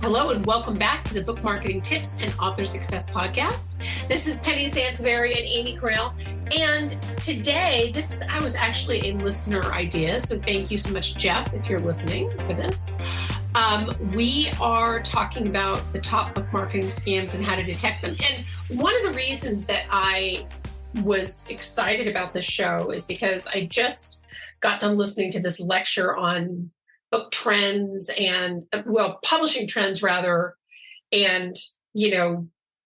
Hello and welcome back to the Book Marketing Tips and Author Success Podcast. This is Penny Sansevieri and Amy Cornell. And today, I was actually a listener idea. So thank you so much, Jeff, if you're listening for this. We are talking about the top book marketing scams and how to detect them. And one of the reasons that I was excited about this show is because I just got done listening to this lecture on book trends and, publishing trends rather. And,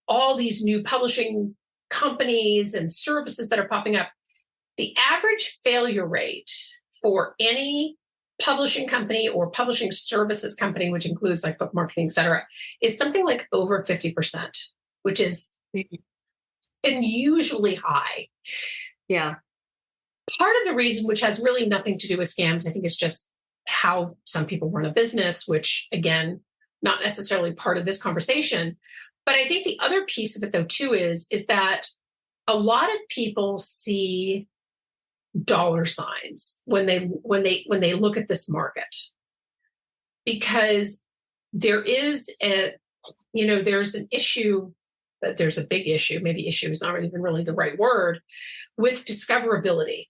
all these new publishing companies and services that are popping up. The average failure rate for any publishing company or publishing services company, which includes like book marketing, et cetera, is something like over 50%, which is unusually high. Yeah. Part of the reason, which has really nothing to do with scams, I think is just how some people run a business, which again, not necessarily part of this conversation. But I think the other piece of it though, too, is that a lot of people see dollar signs when they look at this market, because there's an issue, but there's a big issue, maybe issue is not even really the right word, with discoverability.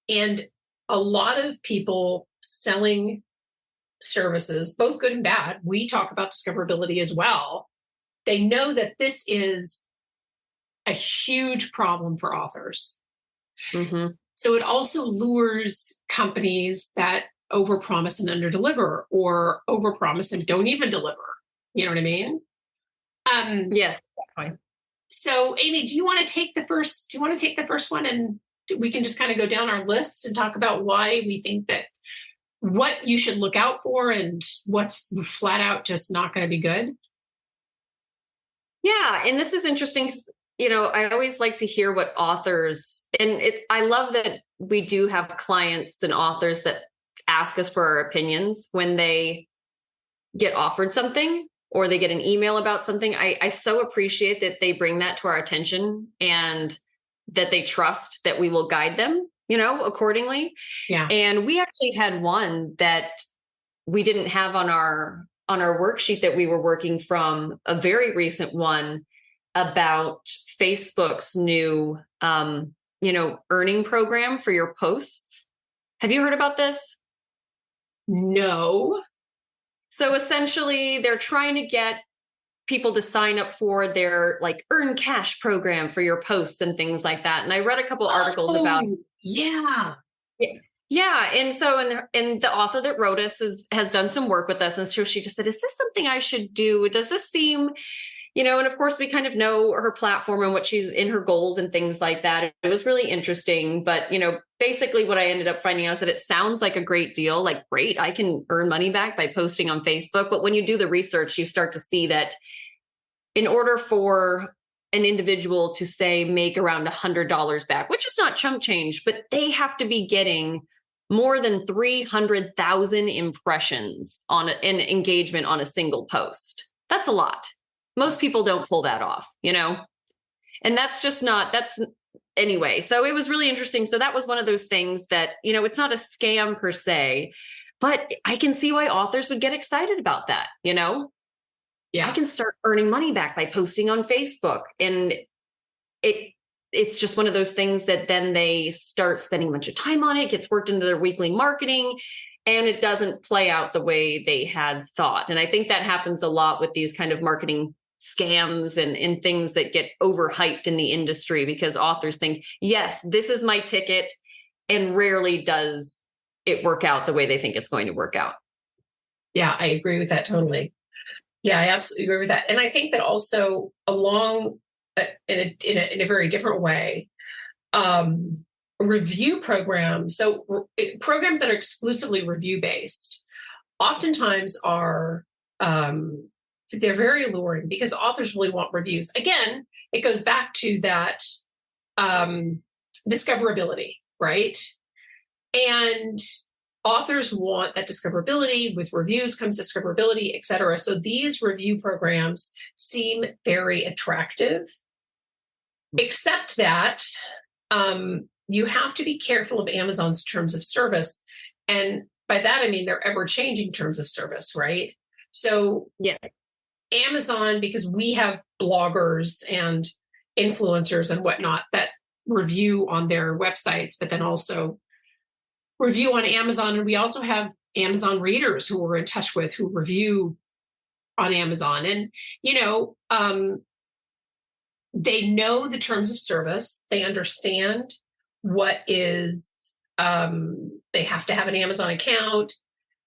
And a lot of people selling services, both good and bad, we talk about discoverability as well. They know that this is a huge problem for authors. Mm-hmm. So it also lures companies that overpromise and underdeliver, or overpromise and don't even deliver. You know what I mean? Yes, exactly. So Amy, do you want to take the first one, and we can just kind of go down our list and talk about why we think that what you should look out for and what's flat out just not going to be good? Yeah. And this is interesting. I always like to hear what authors, I love that we do have clients and authors that ask us for our opinions when they get offered something or they get an email about something. I so appreciate that they bring that to our attention and that they trust that we will guide them, accordingly. Yeah. And we actually had one that we didn't have on our worksheet that we were working from, a very recent one about Facebook's new, earning program for your posts. Have you heard about this? No. So essentially they're trying to get people to sign up for their earn cash program for your posts and things like that. And I read a couple articles about. Yeah. Yeah. And so, and the author that wrote us has done some work with us. And so she just said, is this something I should do? Does this seem, and of course we kind of know her platform and what she's in her goals and things like that. It was really interesting. But, basically what I ended up finding out is that it sounds like a great deal, great, I can earn money back by posting on Facebook. But when you do the research, you start to see that in order for an individual to say make around $100 back, which is not chump change, but they have to be getting more than 300,000 impressions on an engagement on a single post. That's a lot. Most people don't pull that off, and anyway. So it was really interesting. So that was one of those things that, it's not a scam per se, but I can see why authors would get excited about that, Yeah. I can start earning money back by posting on Facebook. And it's just one of those things that then they start spending a bunch of time on. It gets worked into their weekly marketing, and it doesn't play out the way they had thought. And I think that happens a lot with these kind of marketing scams and things that get overhyped in the industry, because authors think, yes, this is my ticket, and rarely does it work out the way they think it's going to work out. Yeah, I agree with that totally. Yeah, I absolutely agree with that. And I think that also along in a very different way, review programs. So programs that are exclusively review based oftentimes are, they're very alluring because authors really want reviews. Again, it goes back to that discoverability, right? And authors want that discoverability. With reviews comes discoverability, et cetera. So these review programs seem very attractive, except that you have to be careful of Amazon's terms of service. And by that, I mean, they're ever-changing terms of service, right? So Yeah. Amazon, because we have bloggers and influencers and whatnot that review on their websites, but then also review on Amazon. And we also have Amazon readers who we're in touch with who review on Amazon. And, they know the terms of service. They understand what is, they have to have an Amazon account.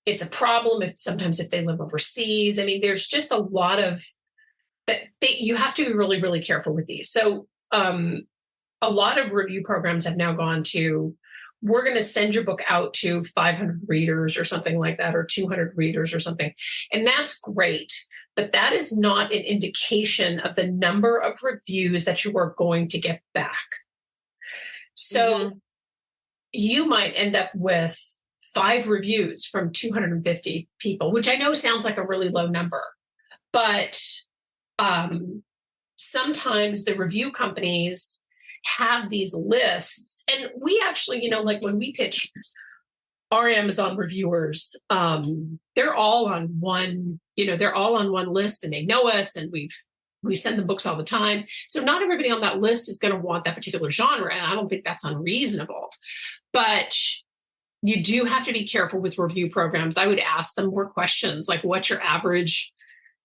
It's a problem if they live overseas. I mean, there's just a lot of that you have to be really, really careful with these. So a lot of review programs have now gone to, we're going to send your book out to 500 readers or something like that, or 200 readers or something. And that's great. But that is not an indication of the number of reviews that you are going to get back. So you might end up with 5 reviews from 250 people, which I know sounds like a really low number, but sometimes the review companies have these lists. And we actually, like when we pitch our Amazon reviewers, they're all on one, they're all on one list, and they know us, and we send them books all the time. So not everybody on that list is going to want that particular genre. And I don't think that's unreasonable, but you do have to be careful with review programs. I would ask them more questions, like what's your average,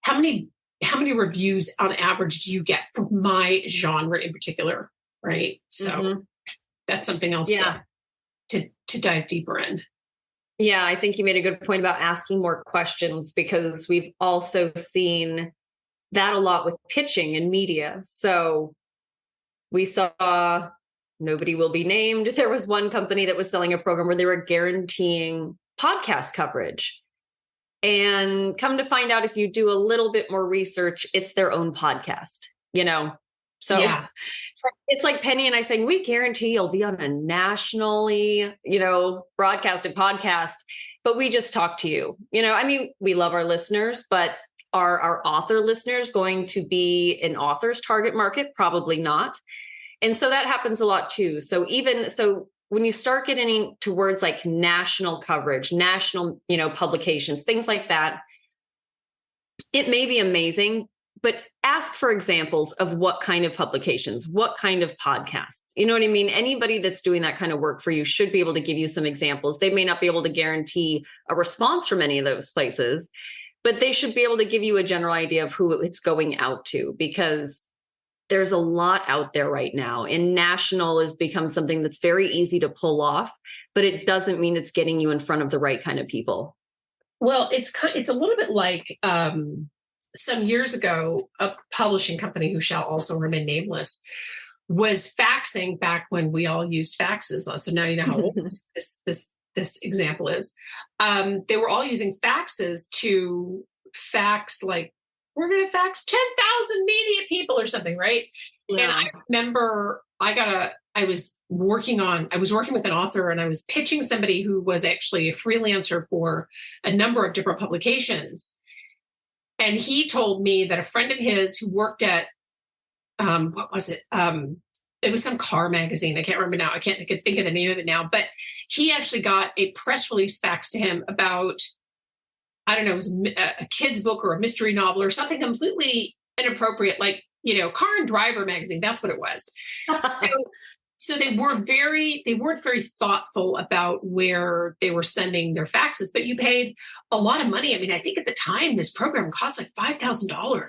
how many reviews on average do you get for my genre in particular? Right. So that's something else to dive deeper in. Yeah, I think you made a good point about asking more questions, because we've also seen that a lot with pitching in media. So we saw, nobody will be named, there was one company that was selling a program where they were guaranteeing podcast coverage. And come to find out, if you do a little bit more research, it's their own podcast, So it's like Penny and I saying, we guarantee you'll be on a nationally, broadcasted podcast, but we just talk to you. I mean, we love our listeners, but are our author listeners going to be an author's target market? Probably not. And so that happens a lot too. So when you start getting to words like national coverage, national, publications, things like that, it may be amazing, but ask for examples of what kind of publications, what kind of podcasts. You know what I mean? Anybody that's doing that kind of work for you should be able to give you some examples. They may not be able to guarantee a response from any of those places, but they should be able to give you a general idea of who it's going out to, because there's a lot out there right now. And national has become something that's very easy to pull off, but it doesn't mean it's getting you in front of the right kind of people. Well, it's a little bit like some years ago, a publishing company who shall also remain nameless was faxing back when we all used faxes. So now you know how old this example is. They were all using faxes to fax, like, we're going to fax 10,000 media people or something, right? Yeah. And I remember I was working with an author, and I was pitching somebody who was actually a freelancer for a number of different publications. And he told me that a friend of his who worked at, what was it? It was some car magazine. I can't remember now. I can't think of the name of it now, but he actually got a press release faxed to him about, I don't know, it was a kid's book or a mystery novel or something completely inappropriate, like, Car and Driver magazine. That's what it was. So they weren't very thoughtful about where they were sending their faxes, but you paid a lot of money. I mean, I think at the time this program cost like $5,000.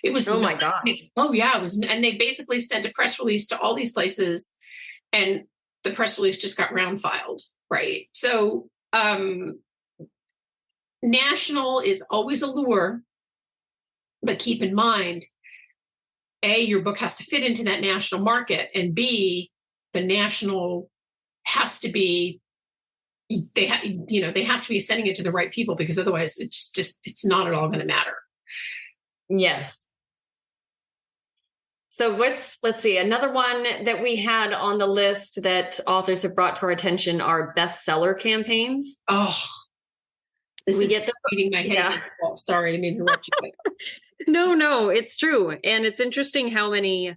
It was, oh my God. Oh yeah. It was, and they basically sent a press release to all these places, and the press release just got round filed. Right. So, national is always a lure, but keep in mind, A, your book has to fit into that national market, and B, the national has to be, they have to be sending it to the right people, because otherwise it's not at all going to matter. Yes. So let's see. Another one that we had on the list that authors have brought to our attention are bestseller campaigns. Oh, we get them beating my head. Yeah. Oh, sorry, I didn't mean to interrupt you. No, it's true. And it's interesting how many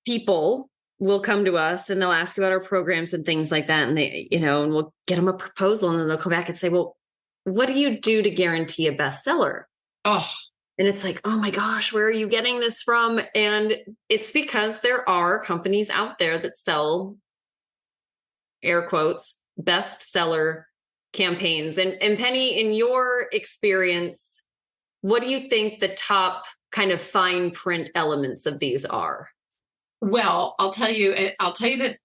people will come to us and they'll ask about our programs and things like that. And they, and we'll get them a proposal, and then they'll come back and say, well, what do you do to guarantee a bestseller? Oh, And it's like, oh my gosh, where are you getting this from? And it's because there are companies out there that sell, air quotes, bestseller campaigns. And Penny, in your experience, what do you think the top kind of fine print elements of these are? well, I'll tell you that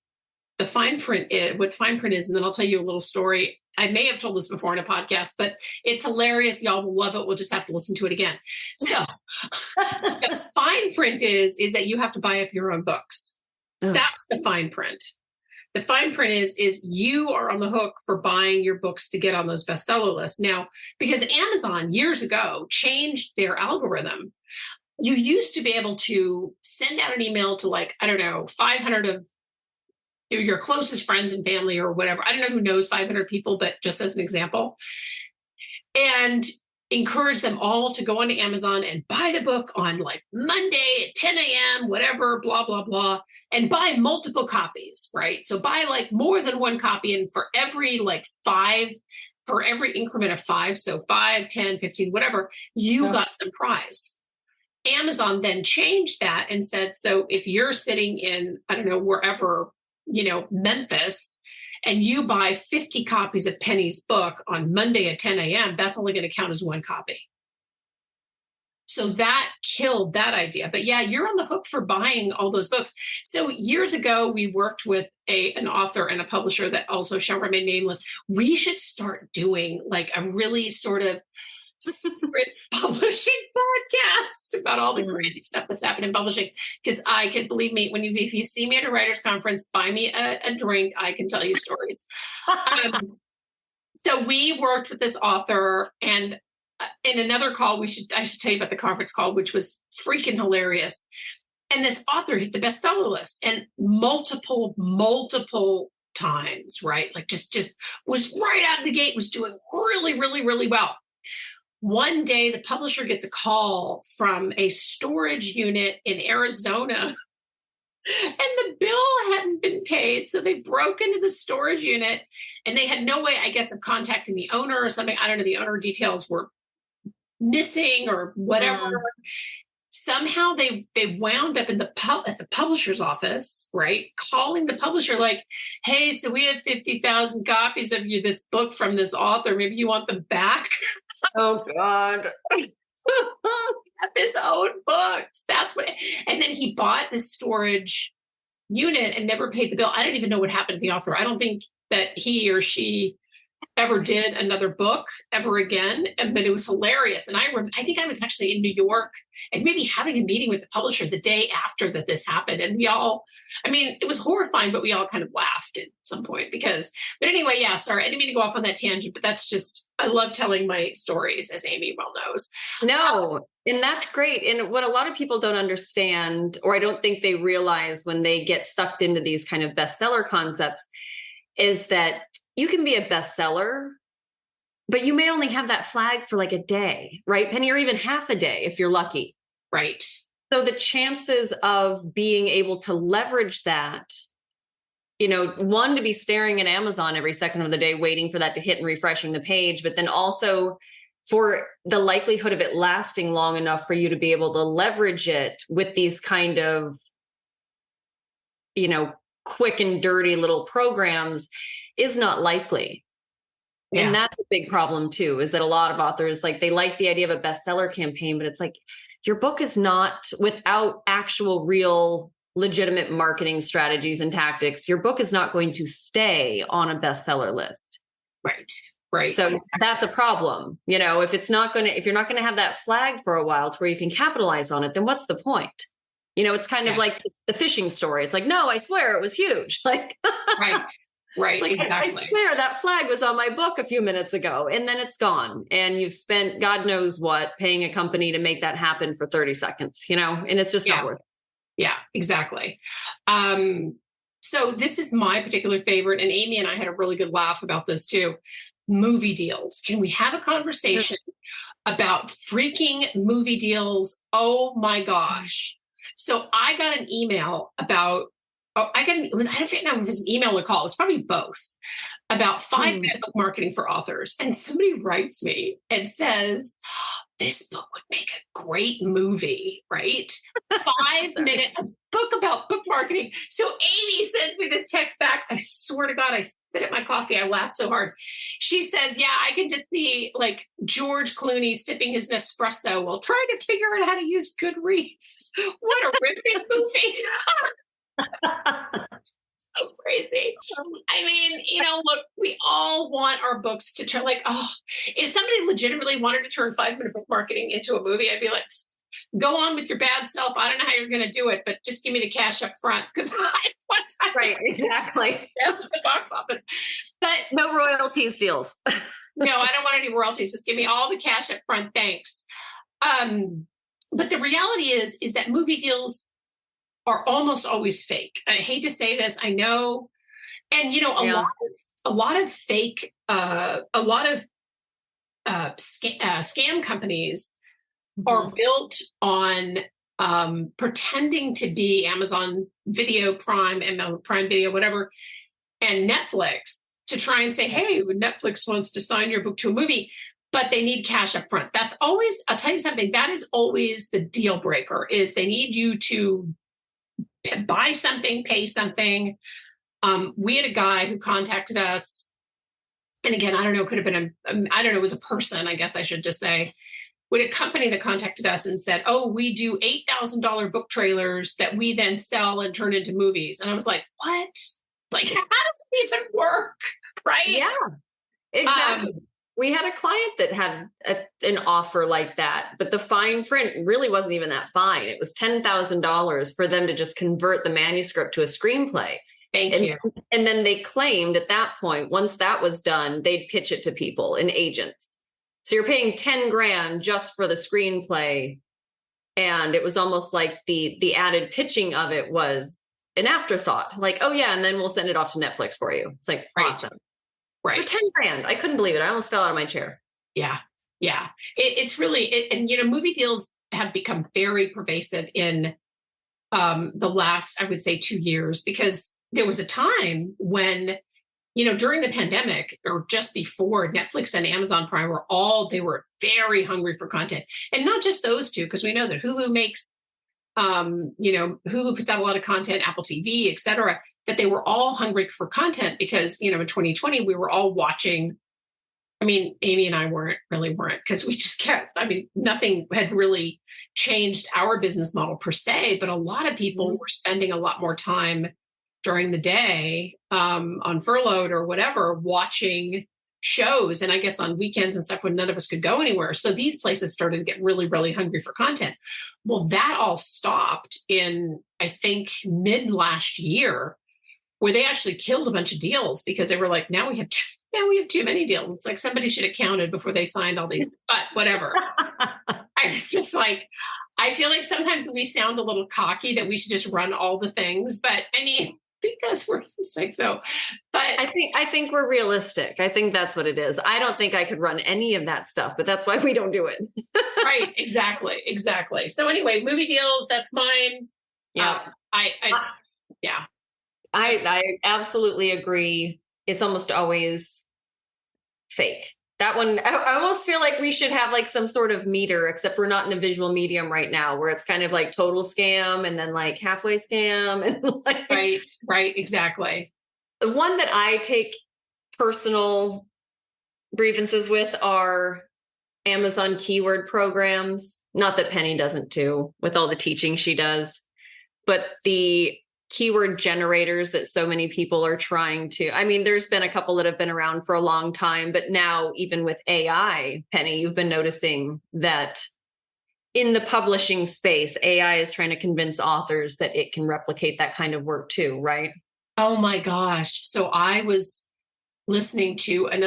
the fine print is what fine print is, and then I'll tell you a little story. I may have told this before in a podcast, but it's hilarious. Y'all will love it. We'll just have to listen to it again. So the fine print is that you have to buy up your own books. That's the fine print. The fine print is you are on the hook for buying your books to get on those bestseller lists. Now, because Amazon years ago changed their algorithm, you used to be able to send out an email to, like, I don't know, 500 of your closest friends and family or whatever. I don't know who knows 500 people, but just as an example, and encourage them all to go onto Amazon and buy the book on like Monday at 10 a.m., whatever, blah, blah, blah, and buy multiple copies, right? So buy like more than one copy, and for every increment of five, so 5, 10, 15, whatever, you got some prize. Amazon then changed that and said, so if you're sitting in, I don't know, wherever, Memphis, and you buy 50 copies of Penny's book on Monday at 10 a.m., that's only going to count as one copy. So that killed that idea. But yeah, you're on the hook for buying all those books. So years ago, we worked with an author and a publisher that also shall remain nameless. We should start doing like a really sort of secret publishing podcast about all the crazy stuff that's happened in publishing. Because I could, believe me, if you see me at a writer's conference, buy me a drink, I can tell you stories. So we worked with this author, and in another call, I should tell you about the conference call, which was freaking hilarious. And this author hit the bestseller list, and multiple times, right? Like just was right out of the gate, was doing really, really, really well. One day, the publisher gets a call from a storage unit in Arizona, and the bill hadn't been paid. So they broke into the storage unit, and they had no way, I guess, of contacting the owner or something. I don't know. The owner details were missing or whatever. Somehow they wound up at the publisher's office, right? Calling the publisher like, hey, so we have 50,000 copies of this book from this author. Maybe you want them back? Oh God. His own books. And then he bought this storage unit and never paid the bill. I don't even know what happened to the author. I don't think that he or she ever did another book ever again. But it was hilarious. And I think I was actually in New York and maybe having a meeting with the publisher the day after that this happened. And it was horrifying, but we all kind of laughed at some point but anyway, yeah, sorry. I didn't mean to go off on that tangent, but that's just, I love telling my stories, as Amy well knows. No, and that's great. And what a lot of people don't understand, or I don't think they realize when they get sucked into these kind of bestseller concepts, is that you can be a bestseller, but you may only have that flag for like a day, right, Penny, or even half a day if you're lucky. Right. So the chances of being able to leverage that, one, to be staring at Amazon every second of the day, waiting for that to hit and refreshing the page, but then also for the likelihood of it lasting long enough for you to be able to leverage it with these kind of, quick and dirty little programs is not likely. Yeah. And that's a big problem too, is that a lot of authors, like, they like the idea of a bestseller campaign, but it's like, your book is not, without actual real legitimate marketing strategies and tactics, your book is not going to stay on a bestseller list. Right. So that's a problem. If you're not going to have that flag for a while to where you can capitalize on it, then what's the point? It's kind of like the fishing story. It's like, no, I swear it was huge. Like, right. It's like, exactly. I swear that flag was on my book a few minutes ago, and then it's gone. And you've spent God knows what paying a company to make that happen for 30 seconds, and it's just not worth it. Yeah, exactly. So this is my particular favorite, and Amy and I had a really good laugh about this too. Movie deals. Can we have a conversation about freaking movie deals? Oh my gosh. So I got an email about oh, I don't know if it was an email or call. It was probably both, about 5-minute book marketing for authors. And somebody writes me and says, this book would make a great movie, right? 5-minute a book about book marketing. So Amy sends me this text back. I swear to God, I spit at my coffee. I laughed so hard. She says, yeah, I can just see like George Clooney sipping his Nespresso while trying to figure out how to use Goodreads. What a ripping movie. So crazy. I mean, look, we all want our books to turn like, oh, if somebody legitimately wanted to turn 5-minute book marketing into a movie, I'd be like, go on with your bad self. I don't know how you're going to do it, but just give me the cash up front because I want right, exactly. That's the box office. But no royalties deals. No, I don't want any royalties. Just give me all the cash up front. Thanks. But the reality is that movie deals are almost always fake. I hate to say this, I know. And, a lot of fake, scam companies are built on pretending to be Amazon Video Prime, Prime Video, whatever, and Netflix to try and say, hey, Netflix wants to sign your book to a movie, but they need cash up front. That's always, I'll tell you something, that is always the deal breaker, is they need you to buy something, pay something. We had a guy who contacted us. And again, I don't know, it could have been it was a person, I guess I should just say. We had a company that contacted us and said, oh, we do $8,000 book trailers that we then sell and turn into movies. And I was like, what? Like, how does it even work? Right? Yeah, exactly. We had a client that had an offer like that, but the fine print really wasn't even that fine. It was $10,000 for them to just convert the manuscript to a screenplay. Thank you. And then they claimed at that point, once that was done, they'd pitch it to people and agents. So you're paying 10 grand just for the screenplay. And it was almost like the added pitching of it was an afterthought. Like, oh yeah, and then we'll send it off to Netflix for you. It's like, awesome. Right. For 10 grand. I couldn't believe it. I almost fell out of my chair. Yeah. Yeah. It's really, and movie deals have become very pervasive in the last, I would say, 2 years, because there was a time when, during the pandemic or just before, Netflix and Amazon Prime they were very hungry for content. And not just those two, because we know that Hulu makes, Hulu puts out a lot of content, Apple TV, et cetera, that they were all hungry for content because, in 2020, we were all watching. I mean, Amy and I weren't, because we just kept, nothing had really changed our business model per se, but a lot of people were spending a lot more time during the day on furloughed or whatever, watching shows. And I guess on weekends and stuff when none of us could go anywhere. So these places started to get really, really hungry for content. Well, that all stopped in, I think, mid last year, where they actually killed a bunch of deals because they were like, now we have too many deals. It's like somebody should have counted before they signed all these, but whatever. I feel like sometimes we sound a little cocky that we should just run all the things, but because we're just like, so, but I think we're realistic. I think that's what it is. I don't think I could run any of that stuff, but that's why we don't do it. Right. Exactly. So anyway, movie deals, that's mine. Yeah. I absolutely agree. It's almost always fake. That one, I almost feel like we should have like some sort of meter, except we're not in a visual medium right now, where it's kind of like total scam and then like halfway scam. And like, right, exactly. The one that I take personal grievances with are Amazon keyword programs. Not that Penny doesn't too, with all the teaching she does, but the keyword generators that so many people are trying to. There's been a couple that have been around for a long time, but now even with AI, Penny, you've been noticing that in the publishing space, AI is trying to convince authors that it can replicate that kind of work too, right? Oh my gosh. So I was listening to a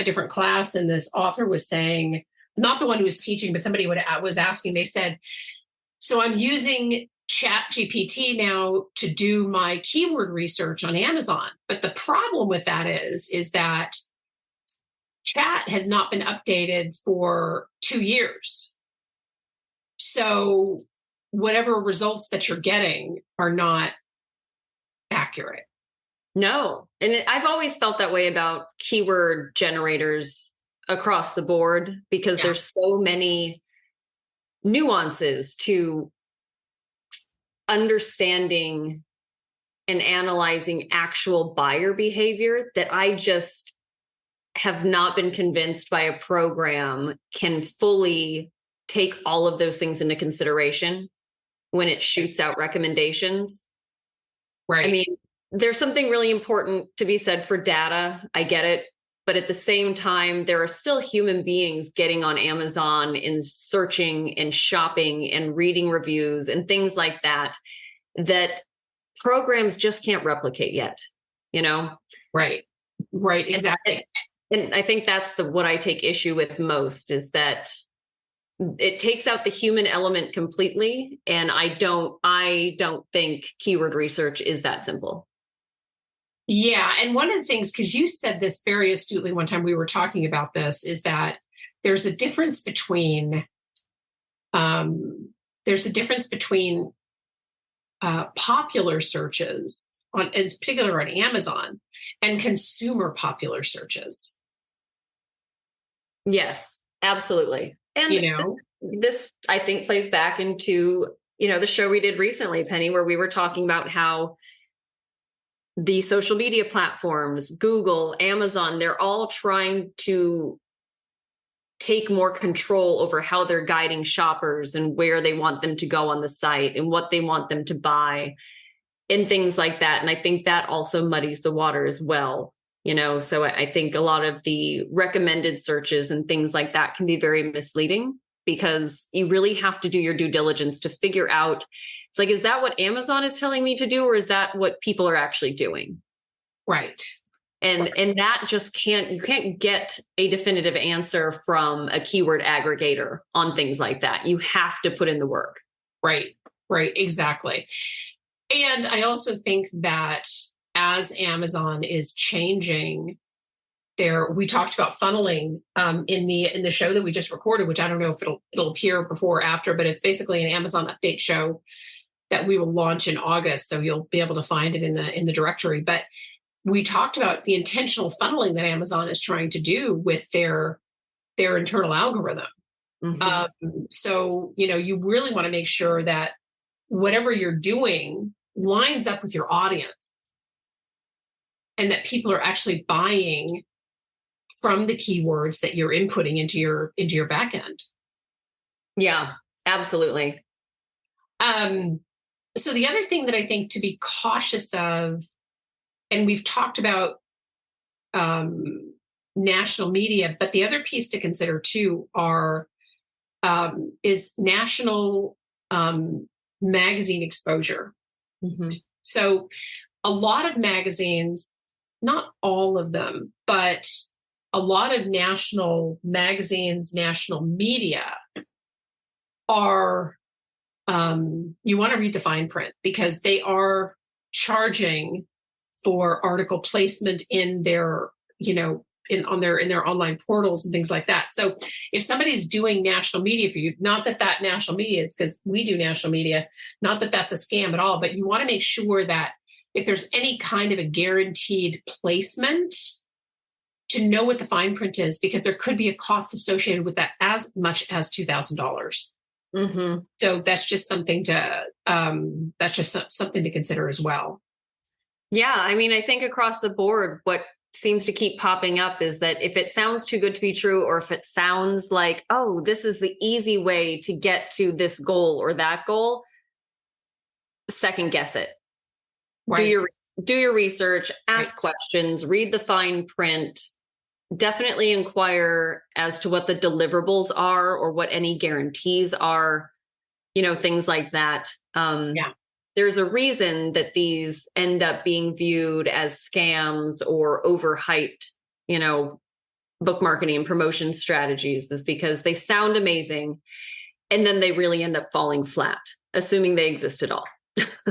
different class, and this author was saying, not the one who was teaching, but somebody was asking, they said, so I'm using Chat GPT now to do my keyword research on Amazon. But the problem with that is that Chat has not been updated for 2 years. So whatever results that you're getting are not accurate. No. And I've always felt that way about keyword generators across the board, because there's so many nuances to understanding and analyzing actual buyer behavior that I just have not been convinced by a program can fully take all of those things into consideration when it shoots out recommendations. Right. I mean, there's something really important to be said for data. I get it. But at the same time, there are still human beings getting on Amazon and searching and shopping and reading reviews and things like that, that programs just can't replicate yet, you know? Right. Right. Exactly. And I think that's what I take issue with most, is that it takes out the human element completely. And I don't think keyword research is that simple. Yeah. And one of the things, because you said this very astutely one time we were talking about this, is that there's a difference between popular searches as particular on Amazon and consumer popular searches. Yes, absolutely. And this, I think, plays back into, the show we did recently, Penny, where we were talking about how the social media platforms, Google, Amazon, they're all trying to take more control over how they're guiding shoppers and where they want them to go on the site and what they want them to buy and things like that. And I think that also muddies the water as well. So I think a lot of the recommended searches and things like that can be very misleading, because you really have to do your due diligence to figure out, it's like, is that what Amazon is telling me to do? Or is that what people are actually doing? Right. And that just you can't get a definitive answer from a keyword aggregator on things like that. You have to put in the work. Right. Right. Exactly. And I also think that as Amazon is changing we talked about funneling in the show that we just recorded, which I don't know if it'll appear before or after, but it's basically an Amazon update show that we will launch in August. So you'll be able to find it in the directory. But we talked about the intentional funneling that Amazon is trying to do with their internal algorithm. Mm-hmm. So, you really want to make sure that whatever you're doing lines up with your audience and that people are actually buying from the keywords that you're inputting into your backend. Yeah, absolutely. So the other thing that I think to be cautious of, and we've talked about national media, but the other piece to consider too is national magazine exposure. Mm-hmm. So a lot of magazines, not all of them, but a lot of national magazines, national media are, you want to read the fine print, because they are charging for article placement in their, in their online portals and things like that. So if somebody's doing national media for you, not that national media, it's because we do national media, not that that's a scam at all, but you want to make sure that if there's any kind of a guaranteed placement, to know what the fine print is, because there could be a cost associated with that as much as $2,000. Mm-hmm. So that's just something to consider as well. Yeah. I mean, I think across the board, what seems to keep popping up is that if it sounds too good to be true, or if it sounds like, oh, this is the easy way to get to this goal or that goal, second guess it. Right. Do your research, ask questions, read the fine print, definitely inquire as to what the deliverables are or what any guarantees are, things like that. There's a reason that these end up being viewed as scams or overhyped, book marketing and promotion strategies, is because they sound amazing and then they really end up falling flat, assuming they exist at all.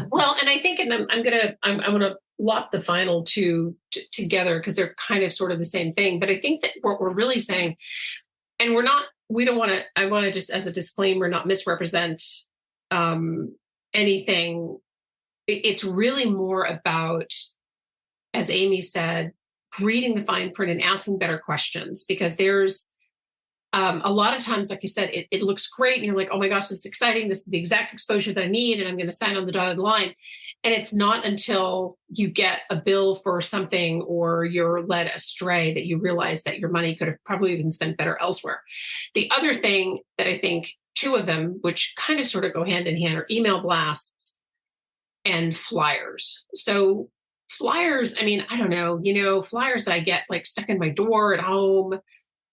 Well, and I think, and I'm going to lock the final two together because they're kind of sort of the same thing. But I think that what we're really saying, and I want to just, as a disclaimer, not misrepresent anything. It's really more about, as Amy said, reading the fine print and asking better questions, because there's a lot of times, like you said, it looks great. And you're like, oh my gosh, this is exciting. This is the exact exposure that I need. And I'm going to sign on the dotted line. And it's not until you get a bill for something or you're led astray that you realize that your money could have probably been spent better elsewhere. The other thing that I think, two of them, which kind of sort of go hand in hand, are email blasts and flyers. So flyers, I mean, I don't know, flyers I get like stuck in my door at home.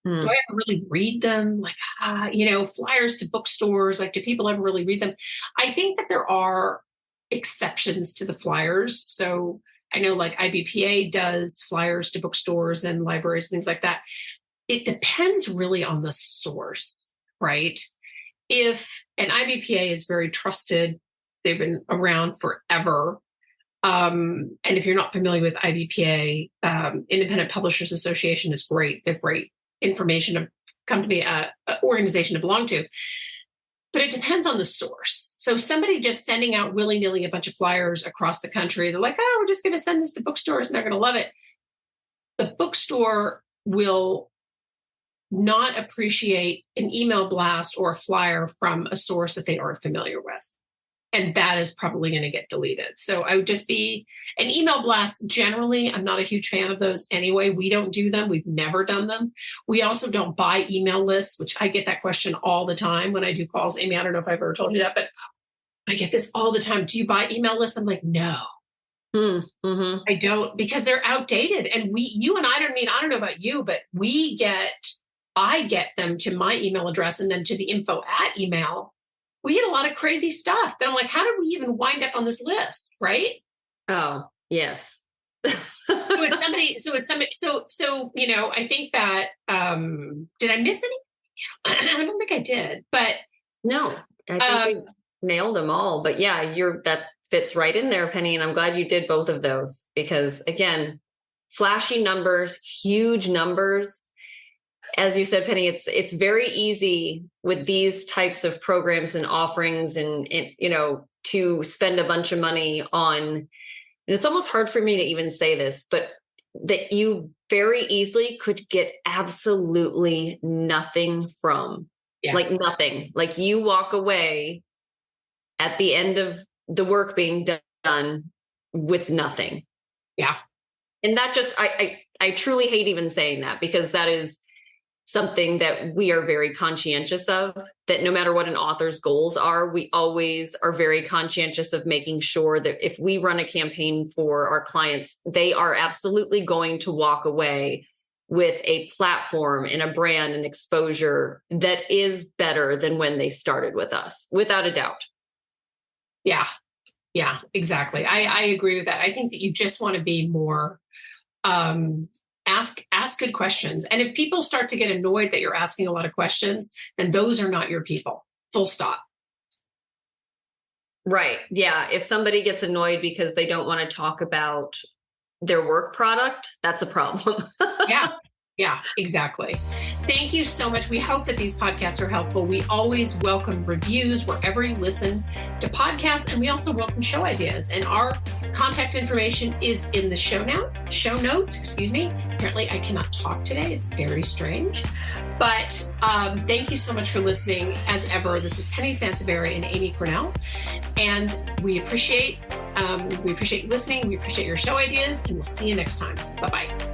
Do I ever really read them? Like, flyers to bookstores, like, do people ever really read them? I think that there are exceptions to the flyers. So I know like IBPA does flyers to bookstores and libraries and things like that. It depends really on the source, right? If an IBPA is very trusted, they've been around forever. And if you're not familiar with IBPA, Independent Publishers Association is great. They're great information company, organization to belong to. But it depends on the source. So somebody just sending out willy-nilly a bunch of flyers across the country, they're like, oh, we're just going to send this to bookstores and they're going to love it. The bookstore will not appreciate an email blast or a flyer from a source that they aren't familiar with. And that is probably going to get deleted. So I would just be an email blast. Generally, I'm not a huge fan of those anyway. We don't do them. We've never done them. We also don't buy email lists, which I get that question all the time when I do calls. Amy, I don't know if I've ever told you that, but I get this all the time. Do you buy email lists? I'm like, no, I don't, because they're outdated. And you and I don't know about you, but I get them to my email address and then to the info at email. We get a lot of crazy stuff that I'm like, how did we even wind up on this list? Right. Oh, yes. So I think that, did I miss any? I don't think I did, but no, I think we nailed them all, but yeah, that fits right in there, Penny. And I'm glad you did both of those, because again, flashy numbers, huge numbers. As you said, Penny, it's very easy with these types of programs and offerings and to spend a bunch of money on, and it's almost hard for me to even say this, but that you very easily could get absolutely nothing from. Like nothing. Like you walk away at the end of the work being done with nothing. Yeah. And that just, I truly hate even saying that, because that is something that we are very conscientious of, that no matter what an author's goals are, we always are very conscientious of making sure that if we run a campaign for our clients, they are absolutely going to walk away with a platform and a brand and exposure that is better than when they started with us, without a doubt. Yeah, exactly. I agree with that. I think that you just want to be more, ask good questions. And if people start to get annoyed that you're asking a lot of questions, then those are not your people. Full stop. Right. Yeah. If somebody gets annoyed because they don't want to talk about their work product, that's a problem. Yeah, exactly. Thank you so much. We hope that these podcasts are helpful. We always welcome reviews wherever you listen to podcasts, and we also welcome show ideas. And our contact information is in the show notes. Apparently I cannot talk today. It's very strange. But thank you so much for listening. As ever, this is Penny Sansevieri and Amy Cornell. And we appreciate listening. We appreciate your show ideas, and we'll see you next time. Bye-bye.